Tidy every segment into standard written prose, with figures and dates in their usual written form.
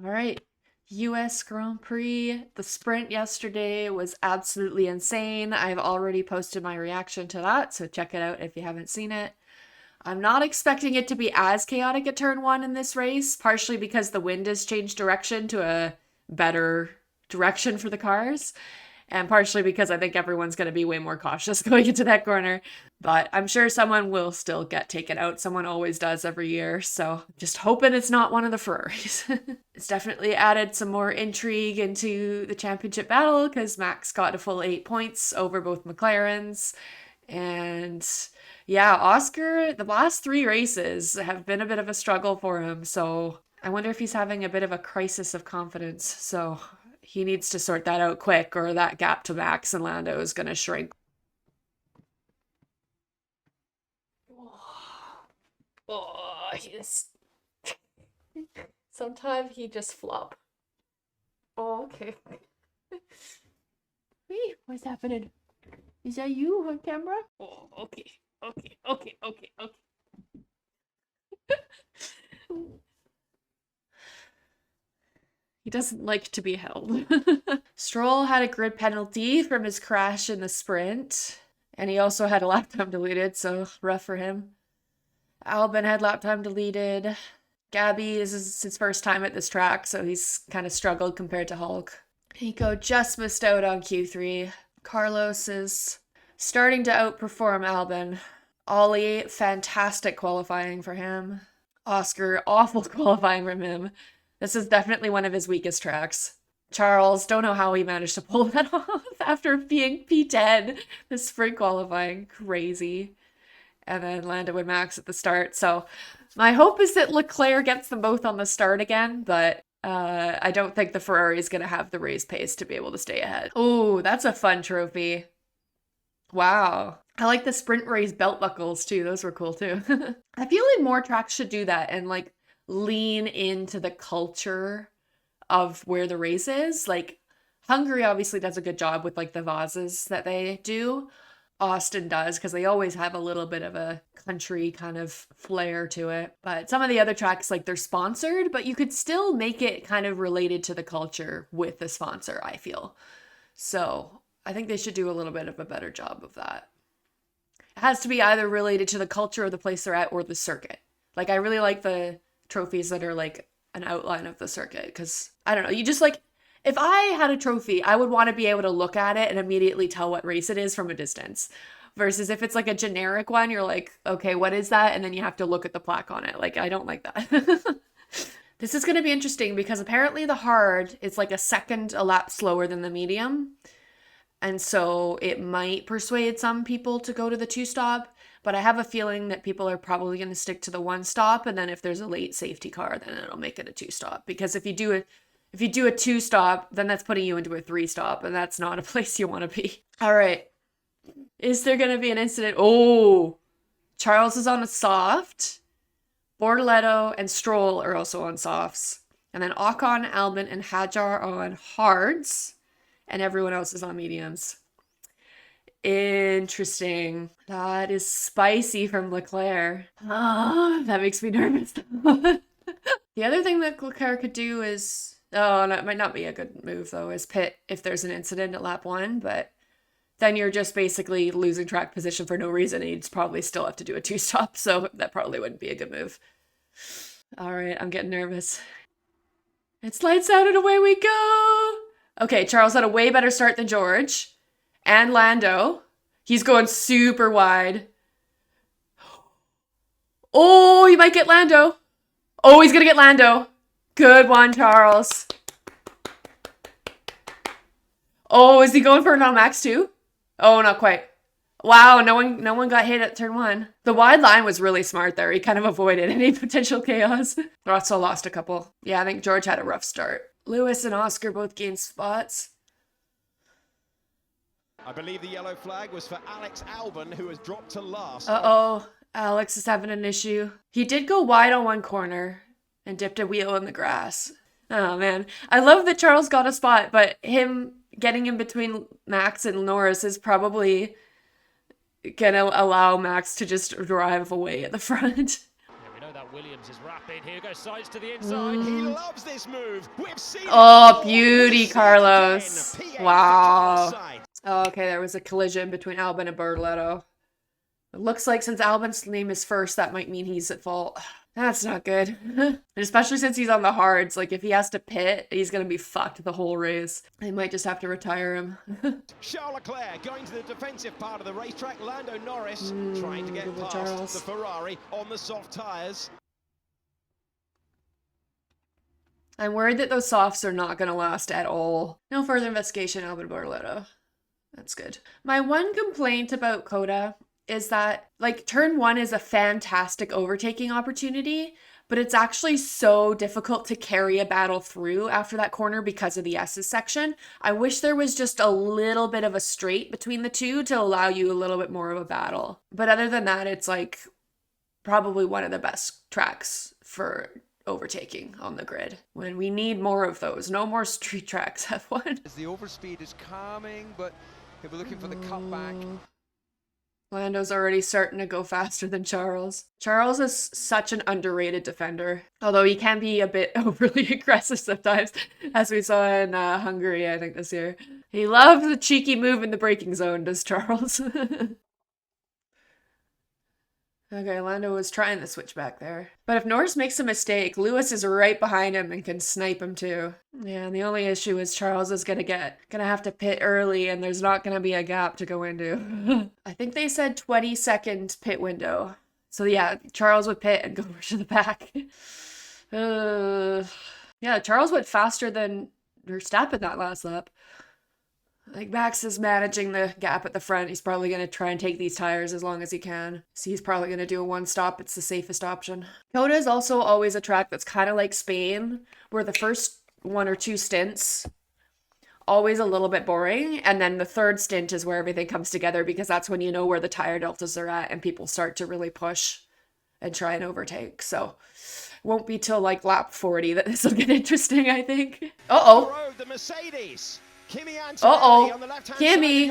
All right. US Grand Prix. The sprint yesterday was absolutely insane. I've already posted my reaction to that, so check it out if you haven't seen it. I'm not expecting it to be as chaotic at turn one in this race, partially because the wind has changed direction to a better direction for the cars, and partially because I think everyone's going to be way more cautious going into that corner. But I'm sure someone will still get taken out. Someone always does every year. So just hoping it's not one of the Ferraris. It's definitely added some more intrigue into the championship battle because Max got a full 8 points over both McLarens. And yeah, Oscar, the last 3 races have been a bit of a struggle for him. So I wonder if he's having a bit of a crisis of confidence. So he needs to sort that out quick, or that gap to Max and Lando is going to shrink. Oh, he's... Sometimes he just flop. Oh, okay. Wait, what's happening? Is that you on camera? Oh, okay. Okay. He doesn't like to be held. Stroll had a grid penalty from his crash in the sprint, and he also had a lap time deleted, so rough for him. Albon had lap time deleted. Gabby, this is his first time at this track, so he's kind of struggled compared to Hulk. Nico just missed out on Q3. Carlos is starting to outperform Albon. Ollie, fantastic qualifying for him. Oscar, awful qualifying from him. This is definitely one of his weakest tracks. Charles, don't know how he managed to pull that off after being P10. The sprint qualifying, crazy. And then Lando and Max at the start. So my hope is that Leclerc gets them both on the start again, but I don't think the Ferrari is going to have the race pace to be able to stay ahead. Oh, that's a fun trophy. Wow. I like the sprint race belt buckles too. Those were cool too. I feel like more tracks should do that and like lean into the culture of where the race is. Like Hungary obviously does a good job with like the vases that they do. Austin does because they always have a little bit of a country kind of flair to it. But some of the other tracks, like they're sponsored, but you could still make it kind of related to the culture with the sponsor, I feel. So I think they should do a little bit of a better job of that. It has to be either related to the culture of the place they're at or the circuit. Like I really like the trophies that are like an outline of the circuit because I don't know, you just like, if I had a trophy, I would want to be able to look at it and immediately tell what race it is from a distance. Versus if it's like a generic one, you're like, okay, what is that? And then you have to look at the plaque on it. Like, I don't like that. This is going to be interesting because apparently the hard is like a lap slower than the medium. And so it might persuade some people to go to the 2-stop. But I have a feeling that people are probably going to stick to the 1-stop. And then if there's a late safety car, then it'll make it a 2-stop. Because if you do a 2-stop, then that's putting you into a 3-stop, and that's not a place you want to be. All right. Is there going to be an incident? Oh, Charles is on a soft. Bortoletto and Stroll are also on softs. And then Ocon, Albon, and Hadjar are on hards. And everyone else is on mediums. Interesting. That is spicy from Leclerc. That makes me nervous. The other thing that Leclerc could do is... Oh, no, it might not be a good move, though, is pit if there's an incident at lap 1, but then you're just basically losing track position for no reason, and you'd probably still have to do a 2-stop, so that probably wouldn't be a good move. All right, I'm getting nervous. It's lights out and away we go! Okay, Charles had a way better start than George. And Lando. He's going super wide. Oh, he might get Lando. Oh, he's gonna get Lando. Good one, Charles. Oh, is he going for a non-max too? Oh, not quite. Wow, no one got hit at turn 1. The wide line was really smart there. He kind of avoided any potential chaos. Russell lost a couple. Yeah, I think George had a rough start. Lewis and Oscar both gained spots. I believe the yellow flag was for Alex Albon, who has dropped to last. Uh-oh, Alex is having an issue. He did go wide on one corner and dipped a wheel in the grass. Oh, man. I love that Charles got a spot, but him getting in between Max and Norris is probably going to allow Max to just drive away at the front. Yeah, we know that Williams is rapid. Here goes Sainz to the inside. He loves this move. We've seen Oh, it. beauty, We've seen Carlos. it again. P8 for Wow. Carlos Sainz. Oh, okay, there was a collision between Albon and Bortoleto. It looks like since Albon's name is first, that might mean he's at fault. That's not good. And especially since he's on the hards. Like, if he has to pit, he's going to be fucked the whole race. They might just have to retire him. Charles Leclerc going to the defensive part of the racetrack. Lando Norris trying to get past Charles. the Ferrari on the soft tyres. I'm worried that those softs are not going to last at all. No further investigation, Albon Bortoleto. That's good. My one complaint about Coda is that, like, turn 1 is a fantastic overtaking opportunity, but it's actually so difficult to carry a battle through after that corner because of the S's section. I wish there was just a little bit of a straight between the two to allow you a little bit more of a battle. But other than that, it's, like, probably one of the best tracks for overtaking on the grid. When we need more of those. No more street tracks, F1. As the overspeed is calming, but he'll be looking for the cutback. Lando's already starting to go faster than Charles. Charles is such an underrated defender, although he can be a bit overly aggressive sometimes, as we saw in Hungary, I think, this year. He loves the cheeky move in the braking zone, does Charles. Okay, Lando was trying the switch back there. But if Norris makes a mistake, Lewis is right behind him and can snipe him too. Yeah, and the only issue is Charles is gonna have to pit early and there's not gonna be a gap to go into. I think they said 20-second pit window. So yeah, Charles would pit and go over to the back. Yeah, Charles went faster than Verstappen that last lap. Like, Max is managing the gap at the front. He's probably going to try and take these tires as long as he can. So he's probably going to do a one stop. It's the safest option. Coda is also always a track that's kind of like Spain, where the first 1 or 2 stints, always a little bit boring. And then the third stint is where everything comes together, because that's when you know where the tire deltas are at and people start to really push and try and overtake. So won't be till like lap 40 that this will get interesting, I think. Uh-oh. The Mercedes. Kimmy,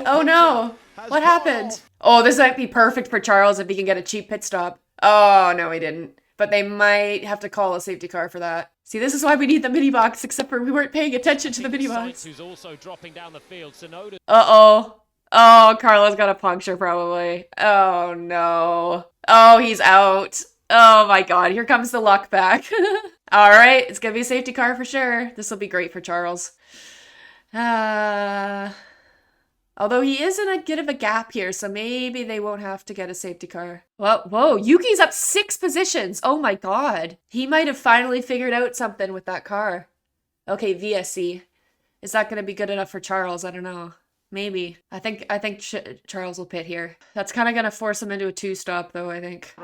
oh no, what happened? Oh, this might be perfect for Charles if he can get a cheap pit stop. Oh, no, he didn't. But they might have to call a safety car for that. See, this is why we need the mini box, except for we weren't paying attention to the mini box. Who's also dropping down the field. Sonoda. Uh-oh. Oh, Carlos got a puncture probably. Oh, no. Oh, he's out. Oh my god, here comes the luck back. All right, it's gonna be a safety car for sure. This will be great for Charles. Although he is in a bit of a gap here, so maybe they won't have to get a safety car. Well, whoa, Yuki's up 6 positions. Oh my god. He might have finally figured out something with that car. Okay, VSC. Is that going to be good enough for Charles? I don't know. Maybe. I think Charles will pit here. That's kind of going to force him into a 2-stop, though, I think.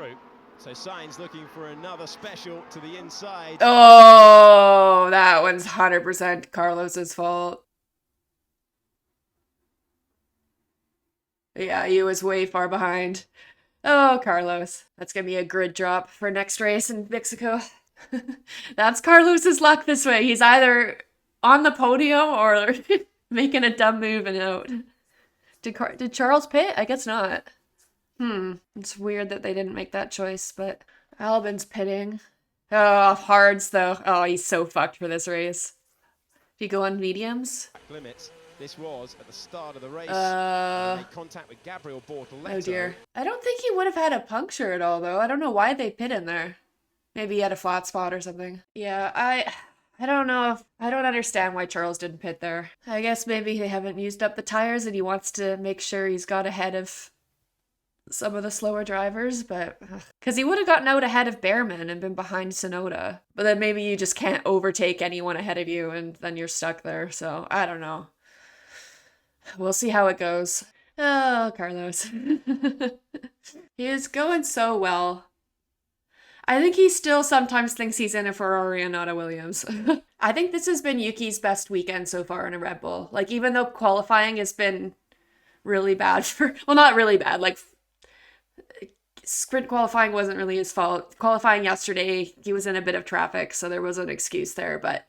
So Sainz looking for another special to the inside. Oh, that one's 100% Carlos's fault. Yeah, he was way far behind. Oh, Carlos. That's going to be a grid drop for next race in Mexico. That's Carlos's luck this way. He's either on the podium or making a dumb move and out. Did Charles pit? I guess not. It's weird that they didn't make that choice, but Albon's pitting. Oh, hards though. Oh, he's so fucked for this race. If you go on mediums. Limits. This was at the start of the race. Made contact with Gabriel Bortoleto. Oh dear. I don't think he would have had a puncture at all though. I don't know why they pit in there. Maybe he had a flat spot or something. Yeah, I don't know. I don't understand why Charles didn't pit there. I guess maybe they haven't used up the tires and he wants to make sure he's got ahead of some of the slower drivers, but because he would have gotten out ahead of Behrman and been behind Sonoda, but then maybe you just can't overtake anyone ahead of you and then you're stuck there. So I don't know. We'll see how it goes. Oh, Carlos. He is going so well. I think he still sometimes thinks he's in a Ferrari and not a Williams. I think this has been Yuki's best weekend so far in a Red Bull. Like, even though qualifying has been really bad well, not really bad, like sprint qualifying wasn't really his fault. Qualifying yesterday, he was in a bit of traffic, so there was an excuse there, but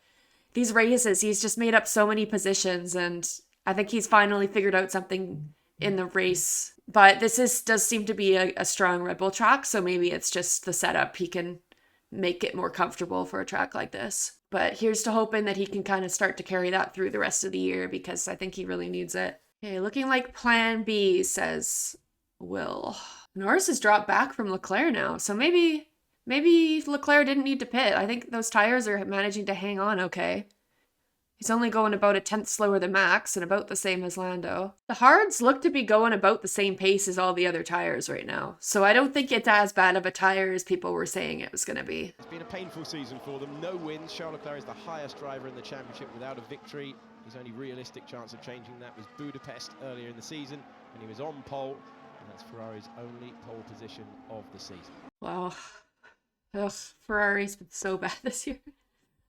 these races, he's just made up so many positions, and I think he's finally figured out something in the race. But this does seem to be a strong Red Bull track, so maybe it's just the setup. He can make it more comfortable for a track like this. But here's to hoping that he can kind of start to carry that through the rest of the year, because I think he really needs it. Okay, looking like plan B, says Will. Norris has dropped back from Leclerc now, so maybe Leclerc didn't need to pit. I think those tires are managing to hang on okay. He's only going about a tenth slower than Max and about the same as Lando. The hards look to be going about the same pace as all the other tires right now. So I don't think it's as bad of a tire as people were saying it was going to be. It's been a painful season for them. No wins. Charles Leclerc is the highest driver in the championship without a victory. His only realistic chance of changing that was Budapest earlier in the season when he was on pole. And that's Ferrari's only pole position of the season. Wow. Ugh, Ferrari's been so bad this year.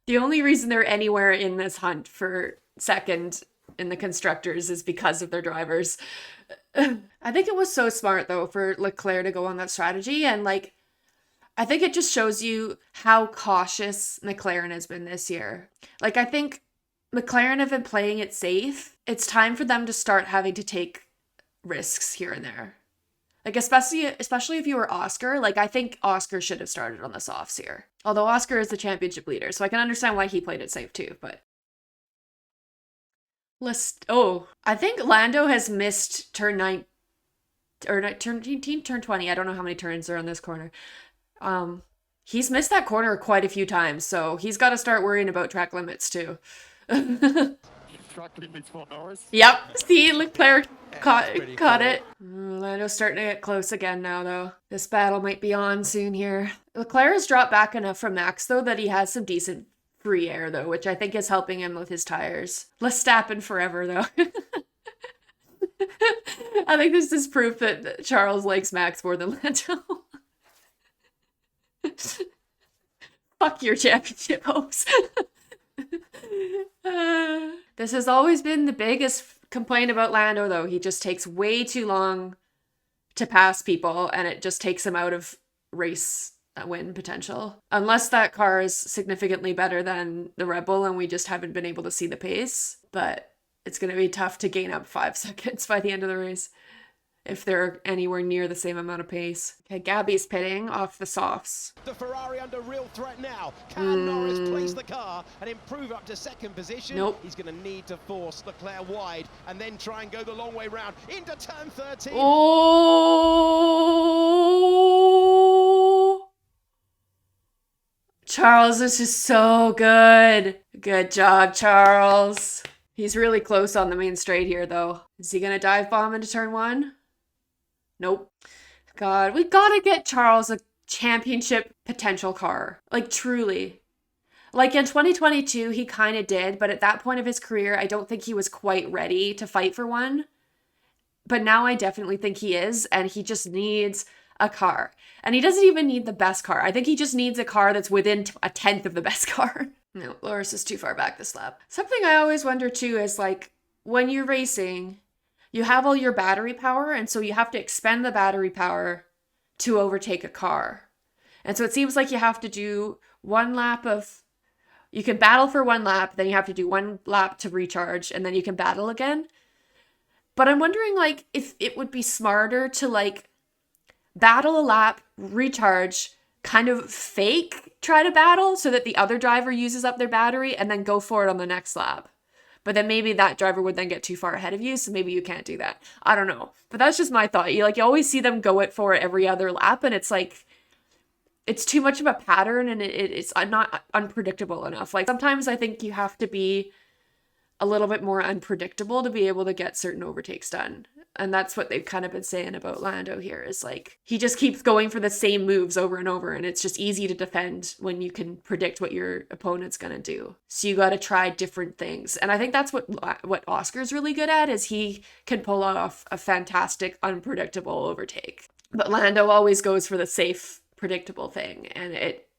The only reason they're anywhere in this hunt for second in the constructors is because of their drivers. I think it was so smart, though, for Leclerc to go on that strategy. And, like, I think it just shows you how cautious McLaren has been this year. Like, I think McLaren have been playing it safe. It's time for them to start having to take risks here and there. Like, especially if you were Oscar, like, I think Oscar should have started on the softs here. Although Oscar is the championship leader, so I can understand why he played it safe too, but... I think Lando has missed turn 9, or turn 19, turn 20. I don't know how many turns are on this corner. He's missed that corner quite a few times, so he's got to start worrying about track limits too. Track limits for Norris. Yep, see, Leclerc caught it. Lando's starting to get close again now, though. This battle might be on soon here. Leclerc has dropped back enough from Max, though, that he has some decent free air, though, which I think is helping him with his tires. Verstappen forever, though. I think this is proof that Charles likes Max more than Lando. Fuck your championship hopes. This has always been the biggest complaint about Lando, though. He just takes way too long to pass people, and it just takes him out of race win potential. Unless that car is significantly better than the Red Bull and we just haven't been able to see the pace. But it's going to be tough to gain up 5 seconds by the end of the race if they're anywhere near the same amount of pace. Okay, Gabby's pitting off the softs. The Ferrari under real threat now. Can Norris place the car and improve up to second position? Nope. He's going to need to force Leclerc wide and then try and go the long way round into turn 13. Oh! Charles is just so good. Good job, Charles. He's really close on the main straight here, though. Is he going to dive bomb into turn 1? Nope. God, we gotta get Charles a championship potential car. Like, truly. Like, in 2022, he kind of did, but at that point of his career, I don't think he was quite ready to fight for one. But now I definitely think he is, and he just needs a car. And he doesn't even need the best car. I think he just needs a car that's within a tenth of the best car. No, Norris is too far back this lap. Something I always wonder, too, is, like, when you're racing... You have all your battery power, and so you have to expend the battery power to overtake a car. And so it seems like you have to do one lap of... You can battle for one lap, then you have to do one lap to recharge, and then you can battle again. But I'm wondering, like, if it would be smarter to, like, battle a lap, recharge, kind of fake try to battle so that the other driver uses up their battery, and then go for it on the next lap. But then maybe that driver would then get too far ahead of you, so maybe you can't do that. I don't know. But that's just my thought. You always see them go it for every other lap, and it's like, it's too much of a pattern, and it's not unpredictable enough. Like, sometimes I think you have to be a little bit more unpredictable to be able to get certain overtakes done. And that's what they've kind of been saying about Lando here, is like, he just keeps going for the same moves over and over, and it's just easy to defend when you can predict what your opponent's gonna do. So you gotta try different things. And I think that's what Oscar's really good at, is he can pull off a fantastic, unpredictable overtake. But Lando always goes for the safe, predictable thing, and it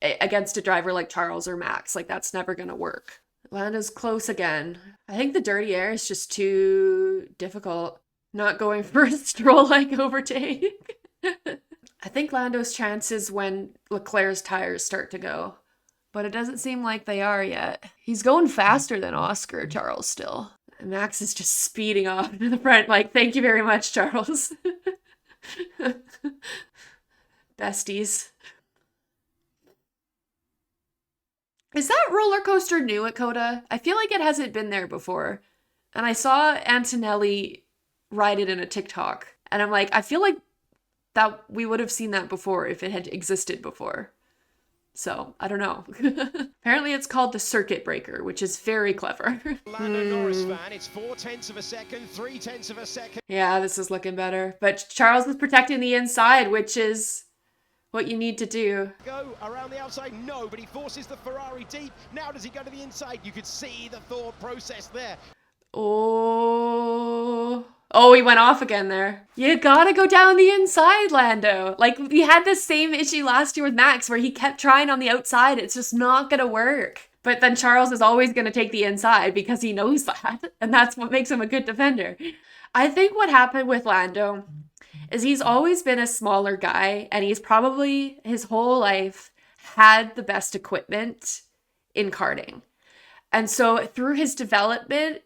against a driver like Charles or Max, like, that's never gonna work. Lando's close again. I think the dirty air is just too difficult. Not going for a Stroll-like overtake. I think Lando's chances when Leclerc's tires start to go. But it doesn't seem like they are yet. He's going faster than Oscar, Charles, still. And Max is just speeding off to the front, like, thank you very much, Charles. Besties. Is that roller coaster new at Coda? I feel like it hasn't been there before. And I saw Antonelli ride it in a TikTok. And I'm like, I feel like that we would have seen that before if it had existed before. So, I don't know. Apparently it's called the circuit breaker, which is very clever. Lando Norris fan, it's 0.4 of a second, 0.3 of a second. Yeah, this is looking better. But Charles is protecting the inside, which is what you need to do. Go around the outside, no, but he forces the Ferrari deep. Now does he go to the inside? You could see the thought process there. Oh, he went off again there. You gotta go down the inside, Lando. Like, we had the same issue last year with Max where he kept trying on the outside. It's just not gonna work. But then Charles is always gonna take the inside because he knows that. And that's what makes him a good defender. I think what happened with Lando is he's always been a smaller guy, and he's probably his whole life had the best equipment in karting. And so through his development,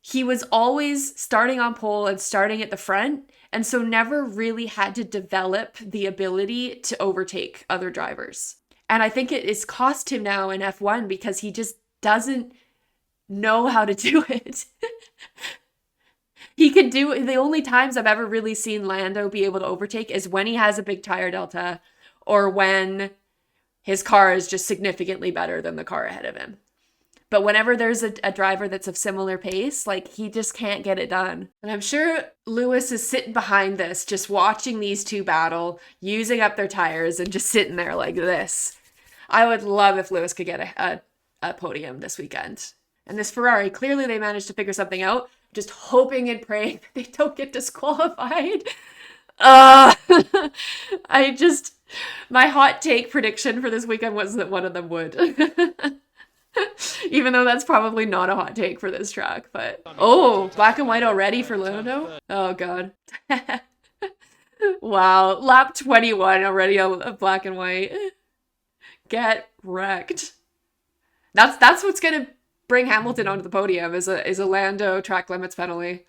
he was always starting on pole and starting at the front, and so never really had to develop the ability to overtake other drivers. And I think it is cost him now in F1 because he just doesn't know how to do it. He can do, the only times I've ever really seen Lando be able to overtake is when he has a big tire delta or when his car is just significantly better than the car ahead of him. But whenever there's a driver that's of similar pace, like, he just can't get it done. And I'm sure Lewis is sitting behind this, just watching these two battle, using up their tires and just sitting there like this. I would love if Lewis could get a podium this weekend. And this Ferrari, clearly they managed to figure something out. Just hoping and praying that they don't get disqualified. My hot take prediction for this weekend was that one of them would. Even though that's probably not a hot take for this track, but... Oh, black and white already for Lando? Oh, God. Wow, lap 21 already a black and white. Get wrecked. That's what's gonna bring Hamilton onto the podium, is a Lando track limits penalty.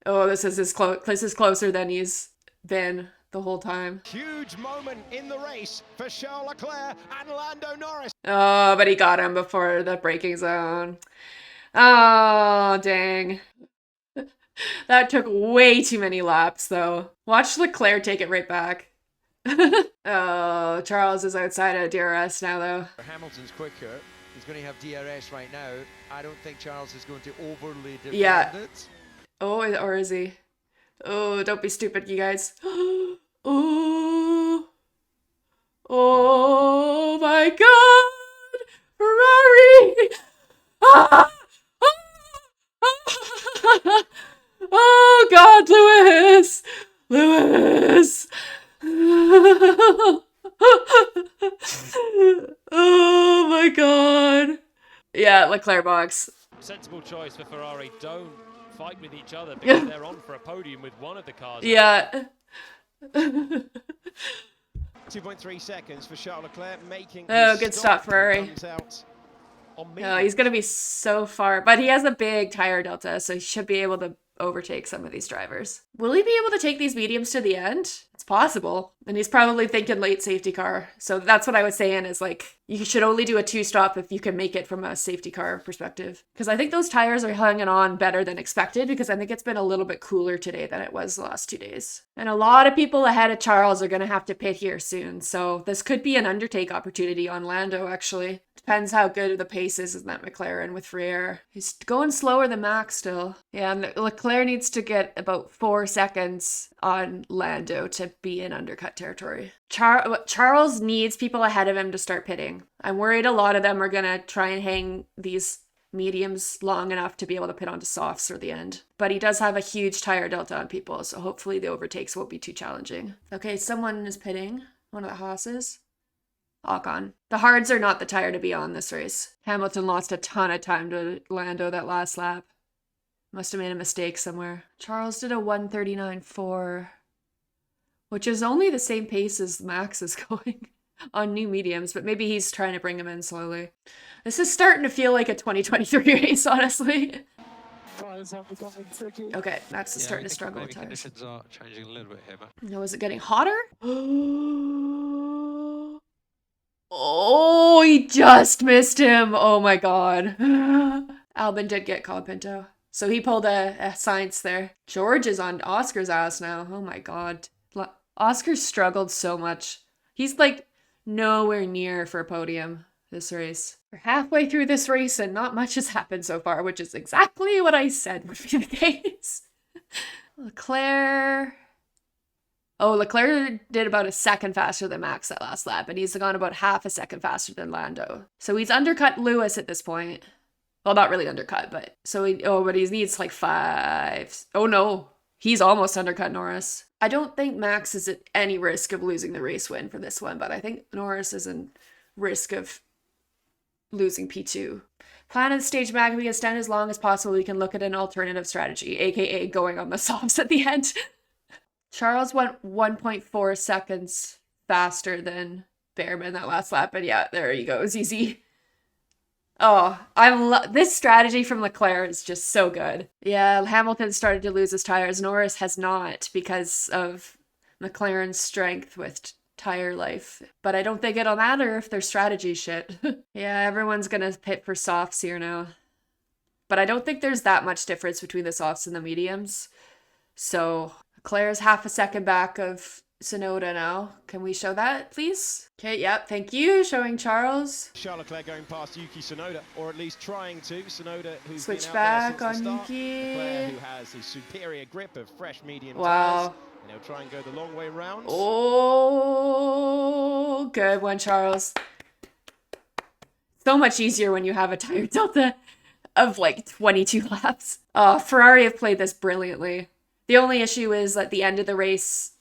Oh, this is closer than he's been the whole time. Huge moment in the race for Charles Leclerc and Lando Norris. Oh, but he got him before the braking zone. Oh, dang. That took way too many laps, though. Watch Leclerc take it right back. Oh, Charles is outside of DRS now, though. Hamilton's quicker. He's going to have DRS right now. I don't think Charles is going to overly defend it. Oh, or is he? Oh, don't be stupid, you guys. Oh, oh my God, Ferrari! Ah! Oh God, Lewis! Lewis! Oh my God. Yeah, Leclerc box. Sensible choice for Ferrari. Don't fight with each other because they're on for a podium with one of the cars. Yeah. 2.3 seconds for Charles Leclerc, making... Oh, good stop, Ferrari. Oh, He's going to be so far. But he has a big tire delta, so he should be able to overtake some of these drivers. Will he be able to take these mediums to the end? It's possible. And he's probably thinking late safety car. So that's what I was saying is, like, you should only do a two-stop if you can make it from a safety car perspective. Because I think those tires are hanging on better than expected, because I think it's been a little bit cooler today than it was the last 2 days. And a lot of people ahead of Charles are going to have to pit here soon. So this could be an undertake opportunity on Lando, actually. Depends how good the pace is in that McLaren with Ferrari. He's going slower than Max still. Yeah, and Leclerc needs to get about 4 seconds on Lando to be in undercut territory. Charles needs people ahead of him to start pitting. I'm worried a lot of them are going to try and hang these mediums long enough to be able to pit onto softs for the end. But he does have a huge tire delta on people, so hopefully the overtakes won't be too challenging. Okay, someone is pitting. One of the Haas's. Ocon. The hards are not the tire to be on this race. Hamilton lost a ton of time to Lando that last lap. Must have made a mistake somewhere. Charles did a 1:39.4, which is only the same pace as Max is going on new mediums, but maybe he's trying to bring him in slowly. This is starting to feel like a 2023 race, honestly. Okay, Max is starting to struggle with tires. Conditions are changing a little bit here, man. Now, is it getting hotter? Oh, he just missed him. Oh my God. Albon did get Colapinto. So he pulled a Sainz there. George is on Oscar's ass now. Oh my God. Oscar struggled so much. He's like nowhere near for a podium this race. We're halfway through this race and not much has happened so far, which is exactly what I said would be the case. Leclerc. Oh, Leclerc did about a second faster than Max that last lap, and he's gone about half a second faster than Lando. So he's undercut Lewis at this point. Well, not really undercut, but but he needs like 5. Oh no, he's almost undercut Norris. I don't think Max is at any risk of losing the race win for this one, but I think Norris is in risk of losing P2. Plan of the stage mag can be extended as long as possible. We can look at an alternative strategy, aka going on the softs at the end. Charles went 1.4 seconds faster than Behrman that last lap, and yeah, there he goes, easy. Oh, this strategy from Leclerc is just so good. Yeah, Hamilton started to lose his tires. Norris has not because of McLaren's strength with tire life. But I don't think it'll matter if their strategy shit. Yeah, everyone's gonna pit for softs here now. But I don't think there's that much difference between the softs and the mediums. So Leclerc's half a second back of Tsunoda now. Can we show that, please? Okay, yep, thank you. Showing Charles. Charles Leclerc going past Yuki Tsunoda, or at least trying to. Tsunoda, who's Switch been back out there since on the start. Yuki. Leclerc, who has a superior grip of fresh medium Wow. tires. And he'll try and go the long way round. Oh, good one, Charles. So much easier when you have a tire delta of like 22 laps. Ferrari have played this brilliantly. The only issue is at the end of the race,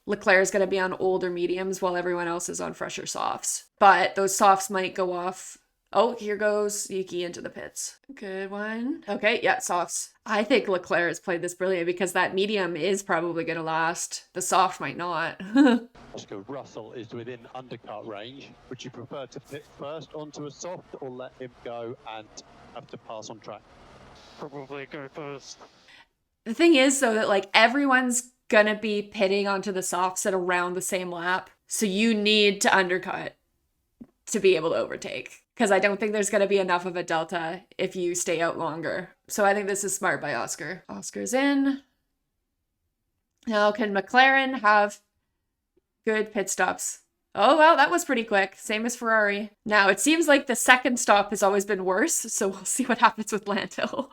Leclerc is going to be on older mediums while everyone else is on fresher softs. But those softs might go off. Oh, here goes Yuki into the pits. Good one. Okay, yeah, softs. I think Leclerc has played this brilliant because that medium is probably going to last. The soft might not. Oscar Russell is within undercut range. Would you prefer to pit first onto a soft or let him go and have to pass on track? Probably go first. The thing is, though, that like everyone's gonna be pitting onto the softs at around the same lap. So you need to undercut to be able to overtake. Because I don't think there's going to be enough of a delta if you stay out longer. So I think this is smart by Oscar. Oscar's in. Now, can McLaren have good pit stops? Oh, well, that was pretty quick. Same as Ferrari. Now, it seems like the second stop has always been worse. So we'll see what happens with Lando.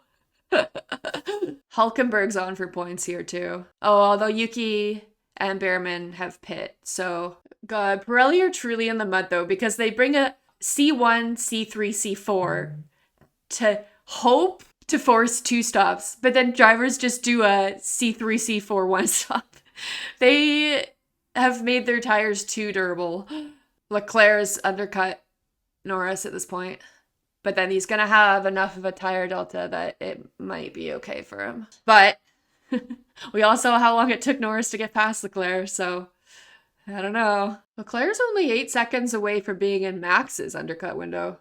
Hulkenberg's on for points here, too. Oh, although Yuki and Behrman have pit. So, God, Pirelli are truly in the mud, though, because they bring a C1, C3, C4 to hope to force 2 stops, but then drivers just do a C3, C4 1 stop. They have made their tires too durable. Leclerc's undercut Norris at this point, but then he's going to have enough of a tire delta that it might be okay for him. But we all saw how long it took Norris to get past Leclerc, so I don't know. Leclerc's only 8 seconds away from being in Max's undercut window.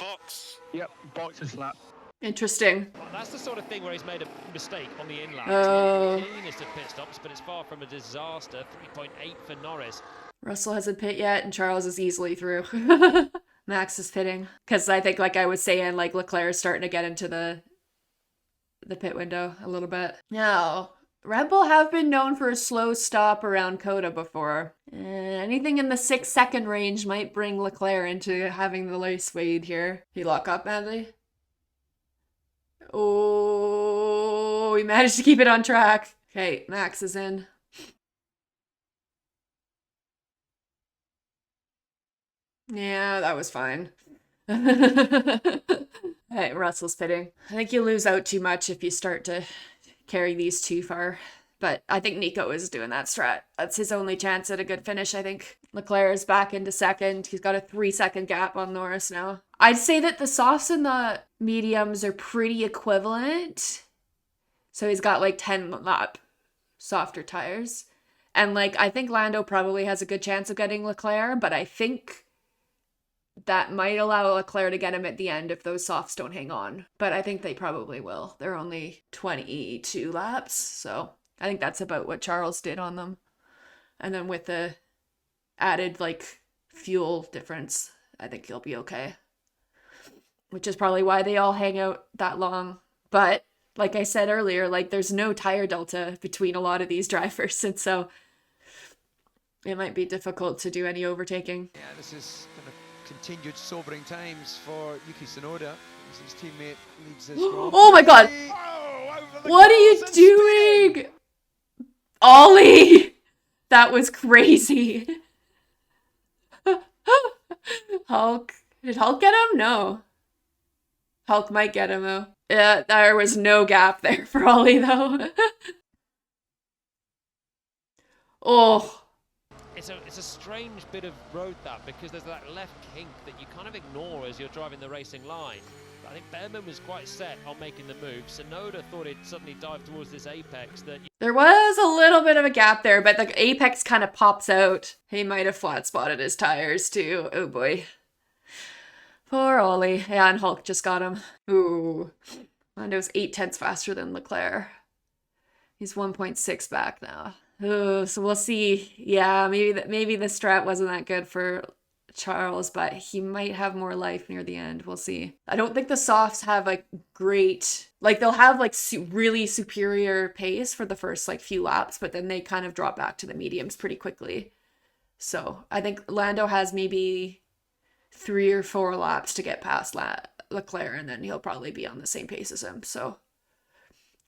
Box. Yep, box is lap. Interesting. Well, that's the sort of thing where he's made a mistake on the in lap. Oh. It's not the cleanest of pit stops, but it's far from a disaster. 3.8 for Norris. Russell hasn't pit yet, and Charles is easily through. Max is pitting. Because I think, like I was saying, like Leclerc is starting to get into the pit window a little bit. Now, Red Bull have been known for a slow stop around Coda before. Anything in the 6-second range might bring Leclerc into having the race lead here. He lock up, Madly? Oh, he managed to keep it on track. Okay, Max is in. Yeah, that was fine. Hey, Russell's pitting. I think you lose out too much if you start to carry these too far. But I think Nico is doing that strat. That's his only chance at a good finish, I think. Leclerc is back into second. He's got a 3-second gap on Norris now. I'd say that the softs and the mediums are pretty equivalent. So he's got like 10 lap softer tires. And like, I think Lando probably has a good chance of getting Leclerc, but I think that might allow Leclerc to get him at the end if those softs don't hang on. But I think they probably will. They're only 22 laps, so I think that's about what Charles did on them. And then with the added, like, fuel difference, I think he'll be okay. Which is probably why they all hang out that long. But like I said earlier, like there's no tire delta between a lot of these drivers, and so it might be difficult to do any overtaking. Yeah, this is kind of continued sobering times for Yuki Tsunoda as his teammate leads this Oh my god! What are you doing? Ollie! That was crazy. Hulk. Did Hulk get him? No. Hulk might get him though. Yeah, there was no gap there for Ollie though. Oh. It's a strange bit of road that, because there's that left kink that you kind of ignore as you're driving the racing line. But I think Behrman was quite set on making the move. Tsunoda thought he'd suddenly dive towards this apex that... There was a little bit of a gap there, but the apex kind of pops out. He might have flat spotted his tires too. Oh boy. Poor Ollie. Yeah, and Hulk just got him. Ooh. Lando's 8/10 faster than Leclerc. He's 1.6 back now. Ooh, so we'll see. Yeah, maybe the strat wasn't that good for Charles, but he might have more life near the end. We'll see. I don't think the softs have like great, like they'll have like really superior pace for the first like few laps, but then they kind of drop back to the mediums pretty quickly. So I think Lando has maybe 3 or 4 laps to get past Leclerc, and then he'll probably be on the same pace as him. So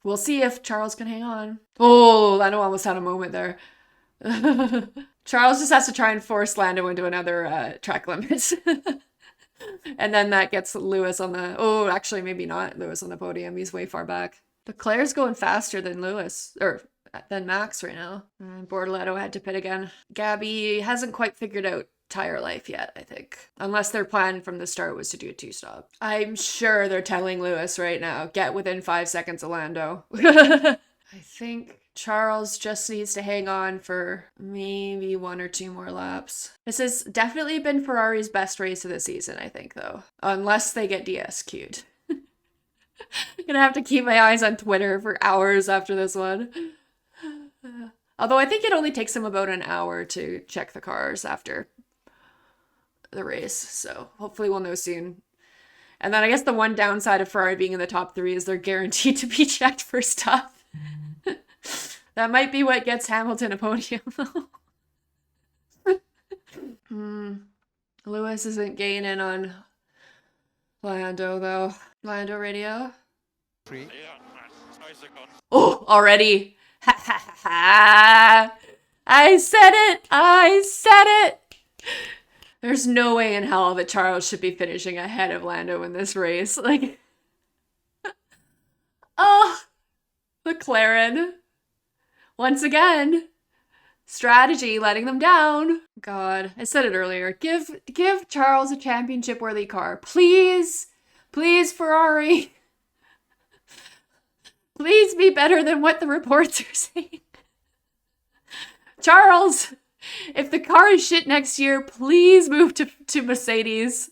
we'll see if Charles can hang on. Oh, Lando almost had a moment there. Charles just has to try and force Lando into another track limit. And then that gets Lewis on the... Oh, actually, maybe not Lewis on the podium. He's way far back. Leclerc's going faster than Lewis, or than Max right now. Bortoletto had to pit again. Gabby hasn't quite figured out tire life yet, I think. Unless their plan from the start was to do a 2-stop. I'm sure they're telling Lewis right now, get within 5 seconds of Lando. I think Charles just needs to hang on for maybe 1 or 2 more laps. This has definitely been Ferrari's best race of the season, I think, though. Unless they get DSQ'd. I'm gonna have to keep my eyes on Twitter for hours after this one. Although I think it only takes them about an hour to check the cars after the race, so hopefully we'll know soon. And then I guess the one downside of Ferrari being in the top 3 is they're guaranteed to be checked for stuff. That might be what gets Hamilton a podium, though. Lewis isn't gaining on Lando, though. Lando radio. Oh, already. Ha ha ha ha. I said it. I said it. There's no way in hell that Charles should be finishing ahead of Lando in this race. Like, oh, McLaren. Once again, strategy letting them down. God, I said it earlier. Give Charles a championship-worthy car. Please, please, Ferrari. Please be better than what the reports are saying. Charles, if the car is shit next year, please move to Mercedes.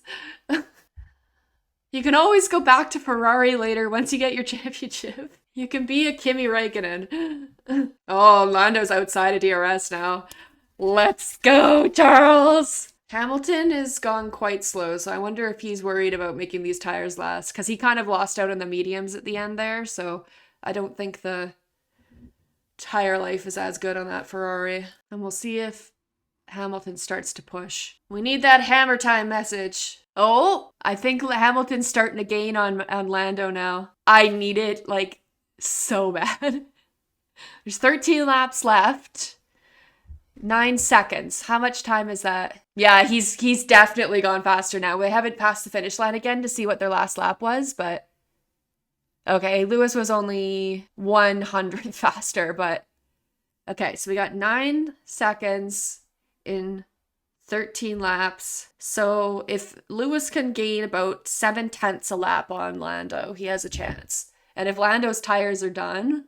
You can always go back to Ferrari later once you get your championship. You can be a Kimi Räikkönen. Oh, Lando's outside of DRS now. Let's go, Charles! Hamilton has gone quite slow, so I wonder if he's worried about making these tires last, because he kind of lost out on the mediums at the end there, so I don't think the tire life is as good on that Ferrari. And we'll see if Hamilton starts to push. We need that hammer time message. Oh, I think Hamilton's starting to gain on Lando now. I need it, like, so bad. There's 13 laps left. 9 seconds. How much time is that? Yeah, he's definitely gone faster now. We haven't passed the finish line again to see what their last lap was, but okay, Lewis was only 100 faster, but okay, so we got 9 seconds in 13 laps. So if Lewis can gain about 7/10 a lap on Lando, he has a chance. And if Lando's tires are done,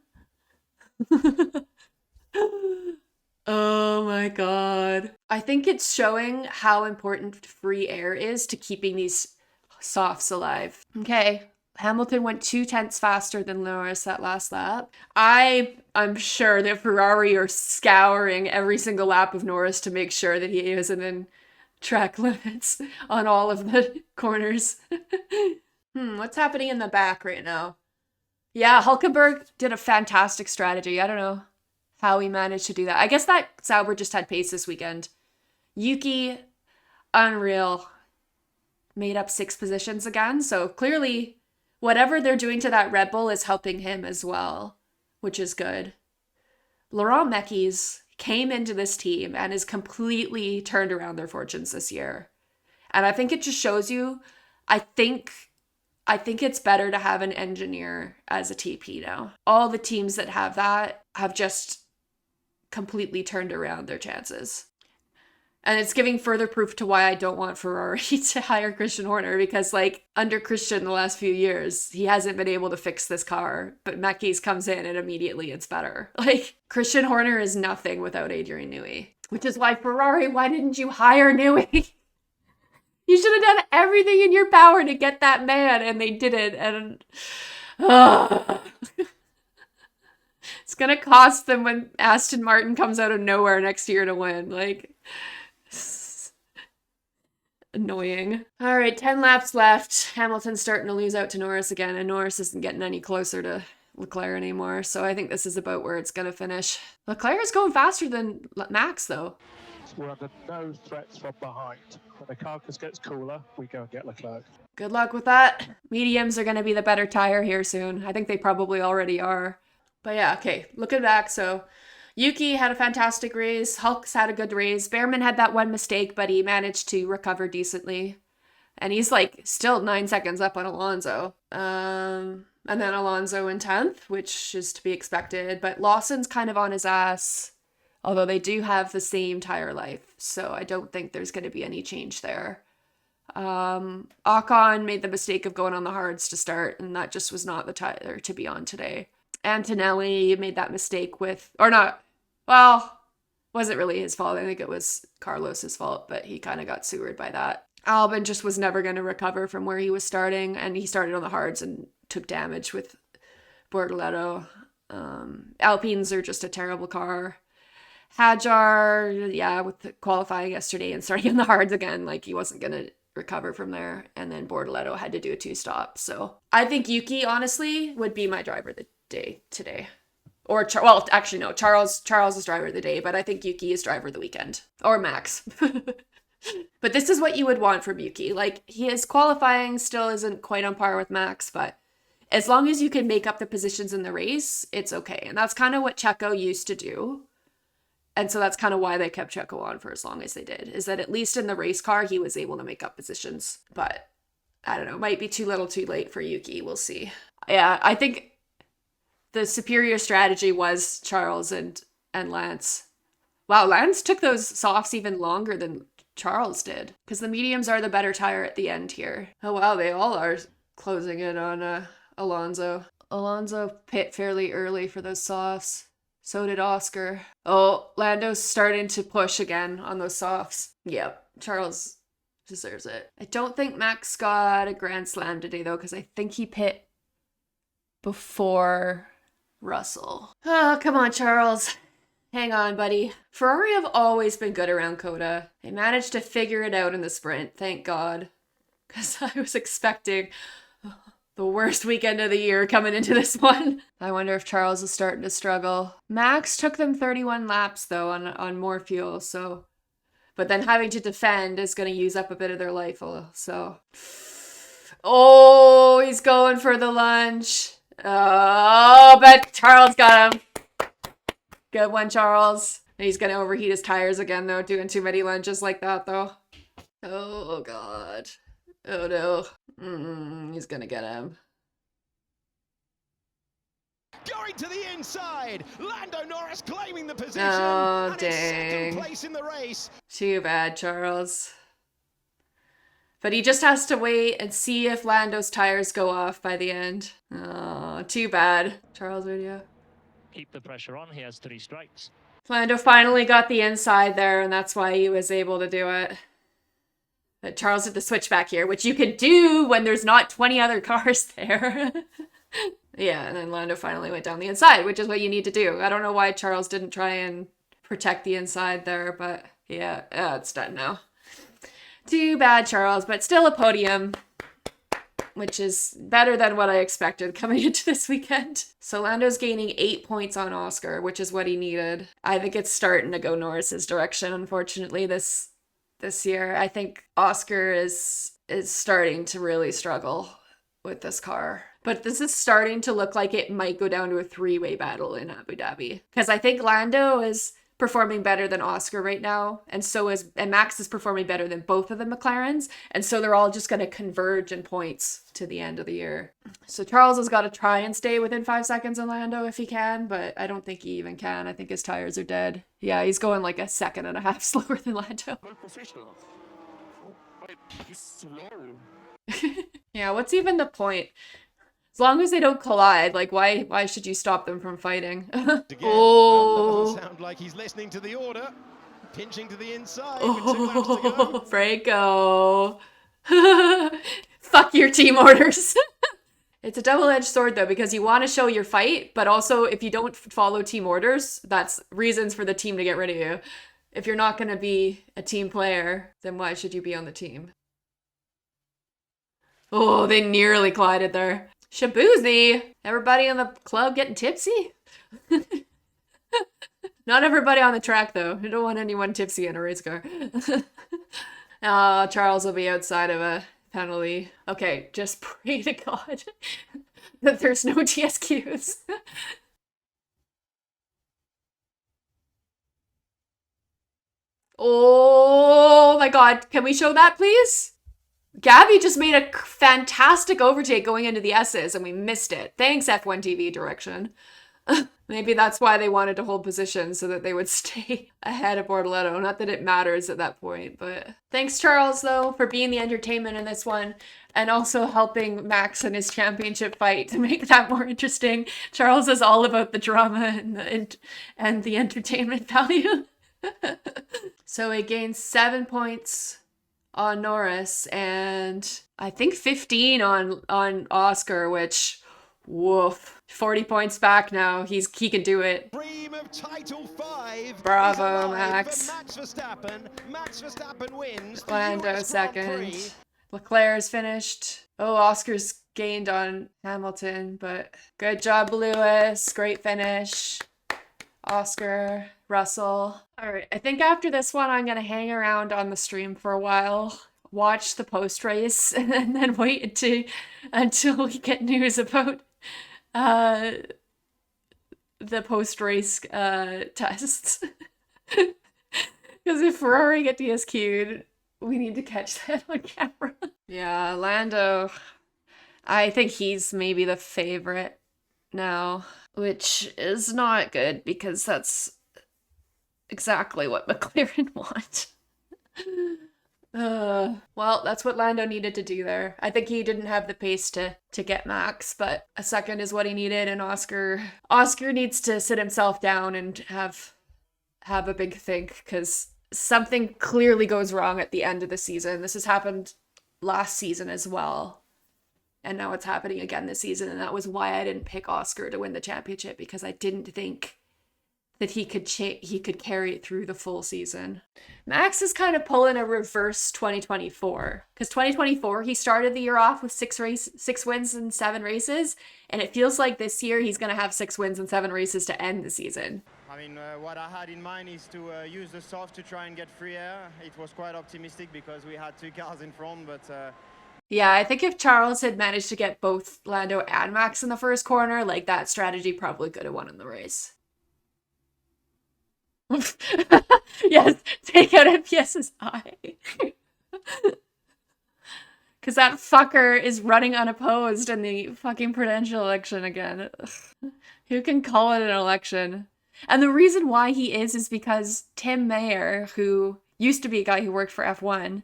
oh my god. I think it's showing how important free air is to keeping these softs alive. Okay, Hamilton went 2/10 faster than Norris that last lap. I'm sure that Ferrari are scouring every single lap of Norris to make sure that he isn't in track limits on all of the corners. What's happening in the back right now? Yeah, Hulkenberg did a fantastic strategy. I don't know how he managed to do that. I guess that Sauber just had pace this weekend. Yuki, unreal. Made up 6 positions again. So clearly, whatever they're doing to that Red Bull is helping him as well, which is good. Laurent Mekies came into this team and has completely turned around their fortunes this year. And I think it just shows you, I think it's better to have an engineer as a TP now. All the teams that have that have just completely turned around their chances. And it's giving further proof to why I don't want Ferrari to hire Christian Horner, because like under Christian the last few years, he hasn't been able to fix this car, but Mekies comes in and immediately it's better. Like Christian Horner is nothing without Adrian Newey, which is why Ferrari, why didn't you hire Newey? You should have done everything in your power to get that man, and they didn't. And it's gonna cost them when Aston Martin comes out of nowhere next year to win. Like, annoying. All right, 10 laps left. Hamilton's starting to lose out to Norris again, and Norris isn't getting any closer to Leclerc anymore. So I think this is about where it's gonna finish. Leclerc is going faster than Max, though. We're under no threats from behind. When the carcass gets cooler, we go and get Leclerc. Good luck with that. Mediums are going to be the better tire here soon. I think they probably already are. But yeah, okay, looking back, so Yuki had a fantastic race. Hulk's had a good race. Behrman had that one mistake, but he managed to recover decently. And he's like still 9 seconds up on Alonso. And then Alonso in 10th, which is to be expected. But Lawson's kind of on his ass. Although they do have the same tire life, so I don't think there's going to be any change there. Ocon made the mistake of going on the hards to start, and that just was not the tire to be on today. Antonelli made that mistake wasn't really his fault. I think it was Carlos's fault, but he kind of got sewered by that. Albon just was never going to recover from where he was starting, and he started on the hards and took damage with Bortoleto. Alpines are just a terrible car. Hajar, yeah, with the qualifying yesterday and starting in the hards again, like he wasn't going to recover from there. And then Bortoleto had to do a 2-stop. So I think Yuki, honestly, would be my driver of the day today. Or, Charles is driver of the day, but I think Yuki is driver of the weekend. Or Max. But this is what you would want from Yuki. Like, his qualifying still isn't quite on par with Max, but as long as you can make up the positions in the race, it's okay. And that's kind of what Checo used to do. And so that's kind of why they kept Checo on for as long as they did, is that at least in the race car, he was able to make up positions. But I don't know, might be too little too late for Yuki. We'll see. Yeah, I think the superior strategy was Charles and Lance. Wow, Lance took those softs even longer than Charles did, because the mediums are the better tire at the end here. Oh, wow, they all are closing in on Alonso. Alonso pit fairly early for those softs. So did Oscar. Oh, Lando's starting to push again on those softs. Yep, Charles deserves it. I don't think Max got a Grand Slam today, though, because I think he pit before Russell. Oh, come on, Charles. Hang on, buddy. Ferrari have always been good around Coda. They managed to figure it out in the sprint, thank God. Because I was expecting the worst weekend of the year coming into this one. I wonder if Charles is starting to struggle. Max took them 31 laps, though, on more fuel, so... But then having to defend is going to use up a bit of their life, so... Oh, he's going for the lunge. Oh, but Charles got him. Good one, Charles. And he's going to overheat his tires again, though, doing too many lunges like that, though. Oh, God. Oh, no. He's going to get him. Going to the inside. Lando Norris claiming the position. Oh, and dang. in second place in the race. Too bad, Charles. But he just has to wait and see if Lando's tires go off by the end. Oh, too bad. Charles video. Keep the pressure on. He has 3 strikes. Lando finally got the inside there, and that's why he was able to do it. But Charles did the switchback here, which you can do when there's not 20 other cars there. Yeah, and then Lando finally went down the inside, which is what you need to do. I don't know why Charles didn't try and protect the inside there, but yeah, it's done now. Too bad, Charles, but still a podium, which is better than what I expected coming into this weekend. So Lando's gaining 8 points on Oscar, which is what he needed. I think it's starting to go Norris's direction, unfortunately, this year. I think Oscar is starting to really struggle with this car. But this is starting to look like it might go down to a 3-way battle in Abu Dhabi. Because I think Lando is performing better than Oscar right now, and Max is performing better than both of the McLarens, and so they're all just going to converge in points to the end of the year. So Charles has got to try and stay within 5 seconds of Lando if he can, but I don't think he even can. I think his tires are dead. Yeah, he's going like a second and a half slower than Lando. Yeah, what's even the point? As long as they don't collide, like why should you stop them from fighting? Again, Oh, doesn't sound like he's listening to the order. Pinching to the inside with 2 laps to go. Franco. Fuck your team orders. It's a double-edged sword though, because you want to show your fight, but also if you don't follow team orders, that's reasons for the team to get rid of you. If you're not going to be a team player, then why should you be on the team? Oh, they nearly collided there. Shaboozy! Everybody in the club getting tipsy? Not everybody on the track, though. You don't want anyone tipsy in a race car. Charles will be outside of a penalty. Okay, just pray to God that there's no DSQs. Oh my God, can we show that, please? Gabby just made a fantastic overtake going into the S's, and we missed it. Thanks, F1 TV direction. Maybe that's why they wanted to hold position, so that they would stay ahead of Bortoletto. Not that it matters at that point, but... Thanks, Charles, though, for being the entertainment in this one, and also helping Max in his championship fight to make that more interesting. Charles is all about the drama and the entertainment value. So he gains 7 points on Norris, and I think 15 on Oscar, which, woof, 40 points back now. He can do it. Dream of title 5. Bravo, Max. Max Verstappen. Max Verstappen wins. Lando second. Leclerc's finished. Oh, Oscar's gained on Hamilton, but good job, Lewis. Great finish. Oscar, Russell. All right, I think after this one, I'm going to hang around on the stream for a while, watch the post-race, and then wait until we get news about the post-race tests. Because if Ferrari get DSQ'd, we need to catch that on camera. Yeah, Lando, I think he's maybe the favorite now, which is not good because that's exactly what McLaren want. Well, that's what Lando needed to do there. I think he didn't have the pace to get Max, but a second is what he needed, and Oscar needs to sit himself down and have a big think, because something clearly goes wrong at the end of the season. This has happened last season as well. And now it's happening again this season. And that was why I didn't pick Oscar to win the championship, because I didn't think that he could carry it through the full season. Max is kind of pulling a reverse 2024, because 2024 he started the year off with 6 wins and 7 races, and it feels like this year he's going to have 6 wins and 7 races to end the season. I mean, what I had in mind is to use the soft to try and get free air. It was quite optimistic because we had 2 cars in front, but yeah, I think if Charles had managed to get both Lando and Max in the first corner, like, that strategy probably could have won in the race. Yes, take out MPS's eye. Because that fucker is running unopposed in the fucking presidential election again. Who can call it an election? And the reason why he is because Tim Mayer, who used to be a guy who worked for F1,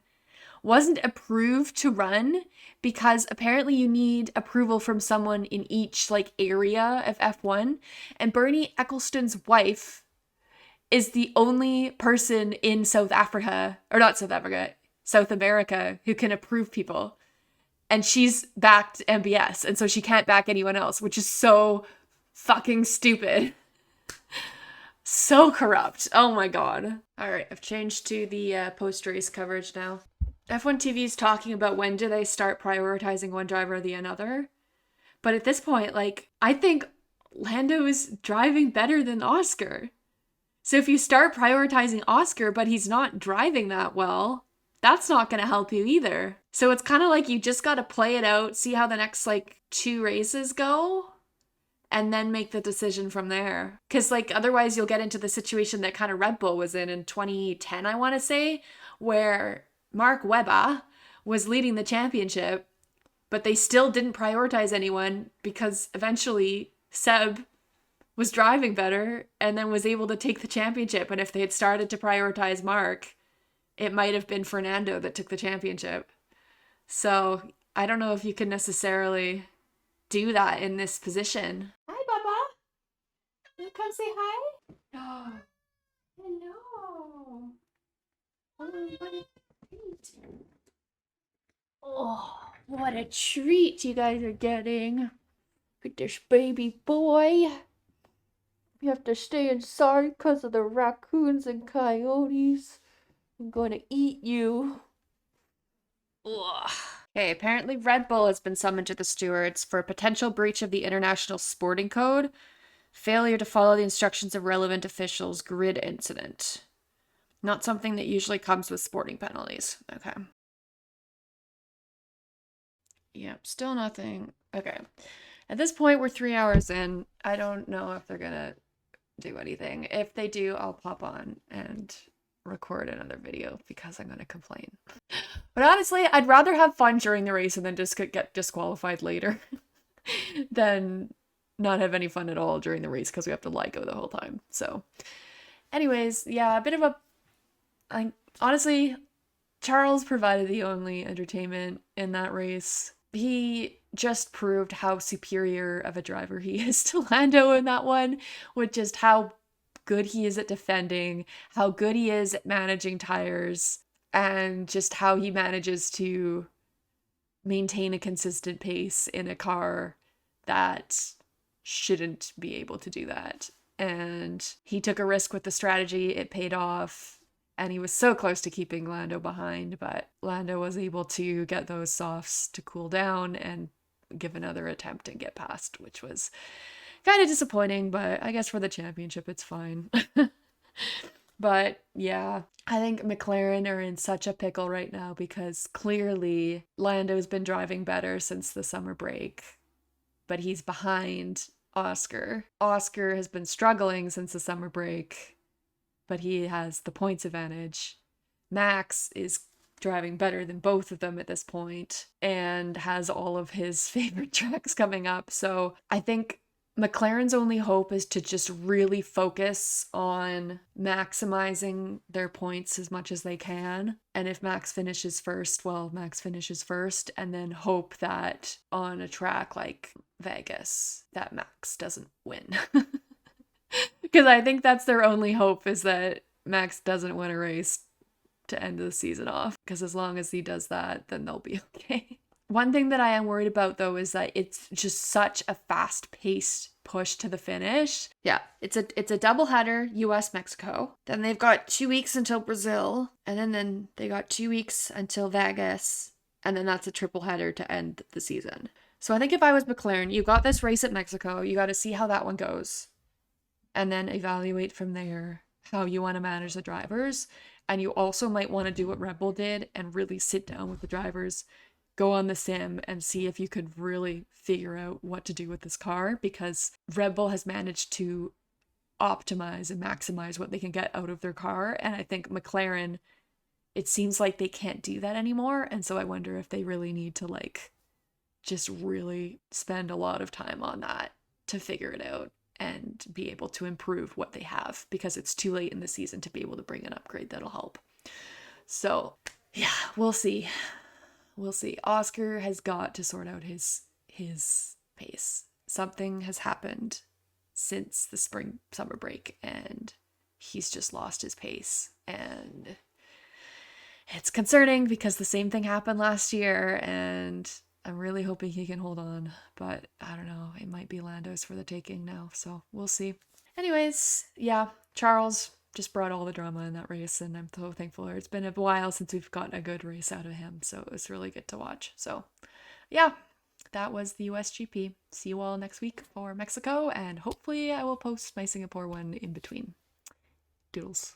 wasn't approved to run because apparently you need approval from someone in each area of F1. And Bernie Ecclestone's wife is the only person in South America who can approve people. And she's backed MBS, and so she can't back anyone else, which is so fucking stupid. So corrupt. Oh my God. All right, I've changed to the post-race coverage now. F1 TV is talking about when do they start prioritizing one driver or the another. But at this point, like, I think Lando is driving better than Oscar. So if you start prioritizing Oscar, but he's not driving that well, that's not going to help you either. So it's kind of like you just got to play it out, see how the next, like, 2 races go, and then make the decision from there. Because, like, otherwise you'll get into the situation that kind of Red Bull was in 2010, I want to say, where Mark Webber was leading the championship, but they still didn't prioritize anyone because eventually Seb was driving better and then was able to take the championship. And if they had started to prioritize Mark, it might have been Fernando that took the championship. So I don't know if you can necessarily do that in this position. Hi, Baba. You come say hi? Oh, hello. Oh, what a treat. Oh, what a treat you guys are getting with this baby boy. You have to stay inside because of the raccoons and coyotes. I'm going to eat you. Ugh. Okay, apparently Red Bull has been summoned to the stewards for a potential breach of the International Sporting Code, failure to follow the instructions of relevant officials, grid incident. Not something that usually comes with sporting penalties. Okay. Yep, still nothing. Okay. At this point, we're 3 hours in. I don't know if they're gonna do anything. If they do, I'll pop on and record another video because I'm gonna complain. But honestly, I'd rather have fun during the race and then just get disqualified later than not have any fun at all during the race because we have to LIGO the whole time. So anyways, yeah, a bit of honestly, Charles provided the only entertainment in that race. He just proved how superior of a driver he is to Lando in that one, with just how good he is at defending, how good he is at managing tires, and just how he manages to maintain a consistent pace in a car that shouldn't be able to do that. And he took a risk with the strategy, it paid off. And he was so close to keeping Lando behind, but Lando was able to get those softs to cool down and give another attempt and get past, which was kind of disappointing, but I guess for the championship, it's fine. But yeah, I think McLaren are in such a pickle right now because clearly Lando's been driving better since the summer break, but he's behind Oscar. Oscar has been struggling since the summer break, but he has the points advantage. Max is driving better than both of them at this point and has all of his favorite tracks coming up. So I think McLaren's only hope is to just really focus on maximizing their points as much as they can. And if Max finishes first, well, Max finishes first, and then hope that on a track like Vegas, that Max doesn't win. Because I think that's their only hope, is that Max doesn't win a race to end the season off. Because as long as he does that, then they'll be okay. One thing that I am worried about, though, is that it's just such a fast-paced push to the finish. Yeah, it's a doubleheader, US-Mexico. Then they've got 2 weeks until Brazil. And then they got 2 weeks until Vegas. And then that's a triple header to end the season. So I think if I was McLaren, you got this race at Mexico. You got to see how that one goes. And then evaluate from there how you want to manage the drivers. And you also might want to do what Red Bull did and really sit down with the drivers, go on the sim and see if you could really figure out what to do with this car, because Red Bull has managed to optimize and maximize what they can get out of their car. And I think McLaren, it seems like they can't do that anymore. And so I wonder if they really need to just really spend a lot of time on that to figure it out and be able to improve what they have, because it's too late in the season to be able to bring an upgrade that'll help. So yeah, we'll see. We'll see. Oscar has got to sort out his pace. Something has happened since the summer break, and he's just lost his pace. And it's concerning because the same thing happened last year, and I'm really hoping he can hold on, but I don't know. It might be Lando's for the taking now, so we'll see. Anyways, yeah, Charles, just brought all the drama in that race, and I'm so thankful. It's been a while since we've gotten a good race out of him, so it was really good to watch. So, yeah, that was the USGP. See you all next week for Mexico, and hopefully I will post my Singapore one in between. Doodles.